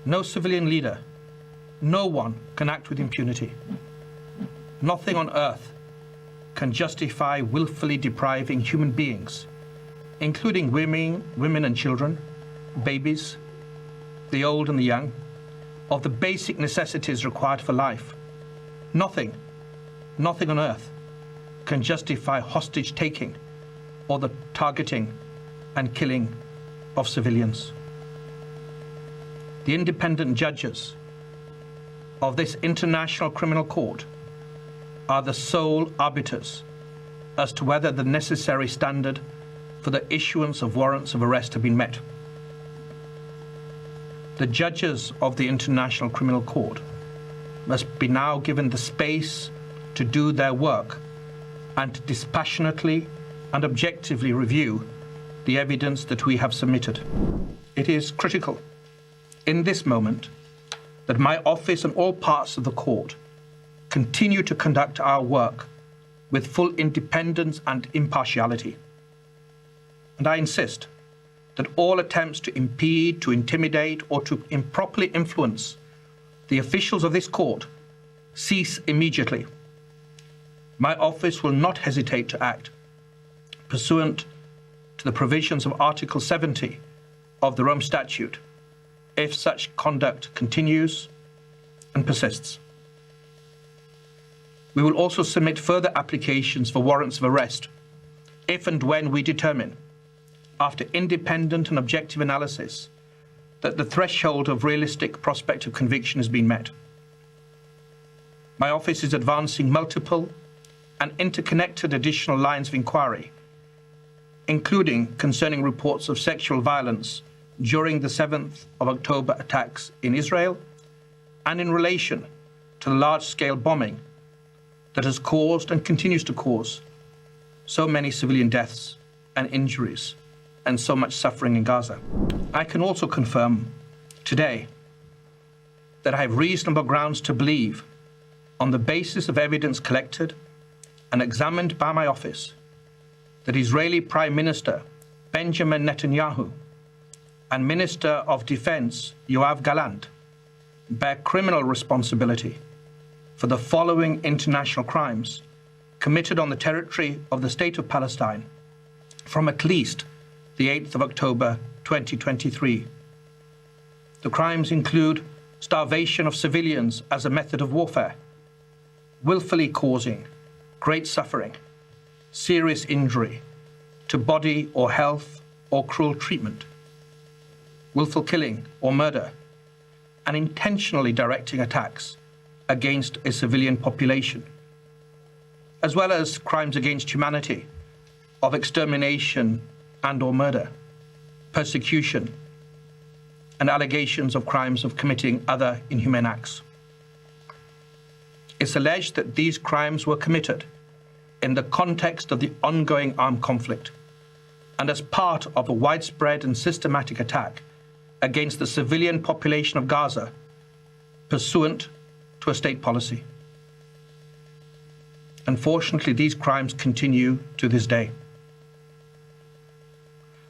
No civilian leader, no one can act with impunity. Nothing on earth can justify willfully depriving human beings, including women and children, babies, the old and the young, of the basic necessities required for life. Nothing on earth can justify hostage taking or the targeting and killing of civilians. The independent judges of this International Criminal Court are the sole arbiters as to whether the necessary standard for the issuance of warrants of arrest have been met. The judges of the International Criminal Court must be now given the space to do their work and to dispassionately and objectively review the evidence that we have submitted. It is critical in this moment that my office and all parts of the court continue to conduct our work with full independence and impartiality. And I insist that all attempts to impede, to intimidate, or to improperly influence the officials of this court cease immediately. My office will not hesitate to act pursuant to the provisions of Article 70 of the Rome Statute if such conduct continues and persists. We will also submit further applications for warrants of arrest if and when we determine, after independent and objective analysis, that the threshold of realistic prospect of conviction has been met. My office is advancing multiple and interconnected additional lines of inquiry, including concerning reports of sexual violence during the 7th of October attacks in Israel and in relation to the large-scale bombing that has caused and continues to cause so many civilian deaths and injuries and so much suffering in Gaza. I can also confirm today that I have reasonable grounds to believe, on the basis of evidence collected and examined by my office, that Israeli Prime Minister Benjamin Netanyahu and Minister of Defense Yoav Gallant bear criminal responsibility for the following international crimes committed on the territory of the State of Palestine from at least the 8th of October 2023. The crimes include starvation of civilians as a method of warfare, willfully causing great suffering, serious injury to body or health or cruel treatment, willful killing or murder, and intentionally directing attacks against a civilian population, as well as crimes against humanity of extermination and or murder, persecution, and allegations of crimes of committing other inhumane acts. It's alleged that these crimes were committed in the context of the ongoing armed conflict and as part of a widespread and systematic attack against the civilian population of Gaza pursuant to a state policy. Unfortunately, these crimes continue to this day.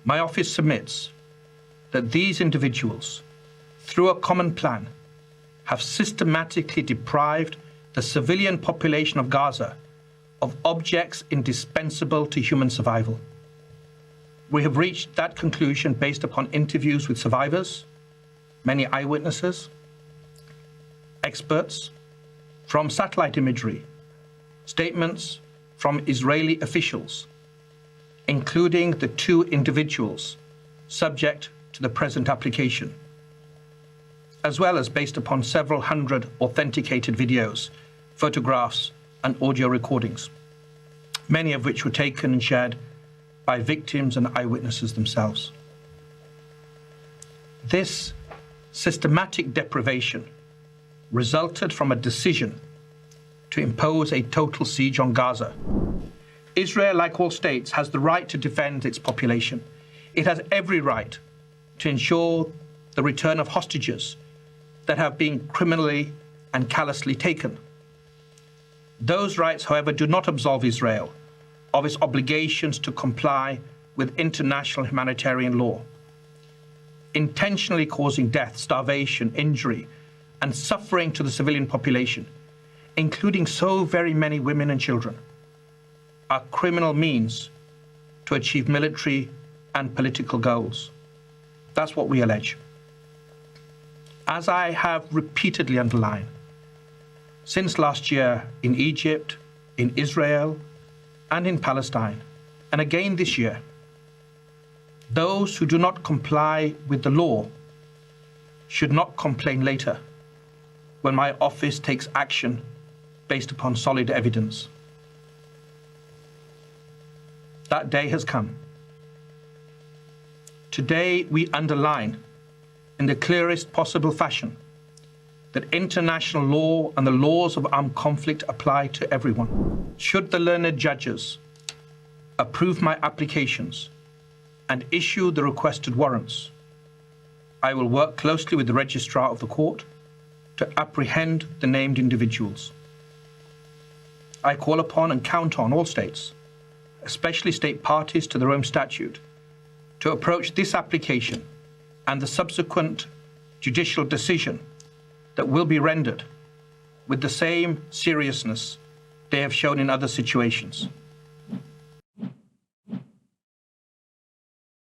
My office submits that these individuals, through a common plan, have systematically deprived the civilian population of Gaza of objects indispensable to human survival. We have reached that conclusion based upon interviews with survivors, many eyewitnesses, experts, from satellite imagery, statements from Israeli officials, including the 2 individuals subject to the present application, as well as based upon several hundred authenticated videos, photographs, and audio recordings, many of which were taken and shared by victims and eyewitnesses themselves. This systematic deprivation resulted from a decision to impose a total siege on Gaza. Israel, like all states, has the right to defend its population. It has every right to ensure the return of hostages that have been criminally and callously taken. Those rights, however, do not absolve Israel of its obligations to comply with international humanitarian law. intentionally causing death, starvation, injury, and suffering to the civilian population, including so very many women and children, are criminal means to achieve military and political goals. That's what we allege. As I have repeatedly underlined, since last year in Egypt, in Israel, and in Palestine, and again this year, those who do not comply with the law should not complain later when my office takes action based upon solid evidence. That day has come. Today we underline in the clearest possible fashion that international law and the laws of armed conflict apply to everyone. Should the learned judges approve my applications and issue the requested warrants, I will work closely with the registrar of the court to apprehend the named individuals. I call upon and count on all states, especially state parties to the Rome Statute, to approach this application and the subsequent judicial decision that will be rendered with the same seriousness they have shown in other situations.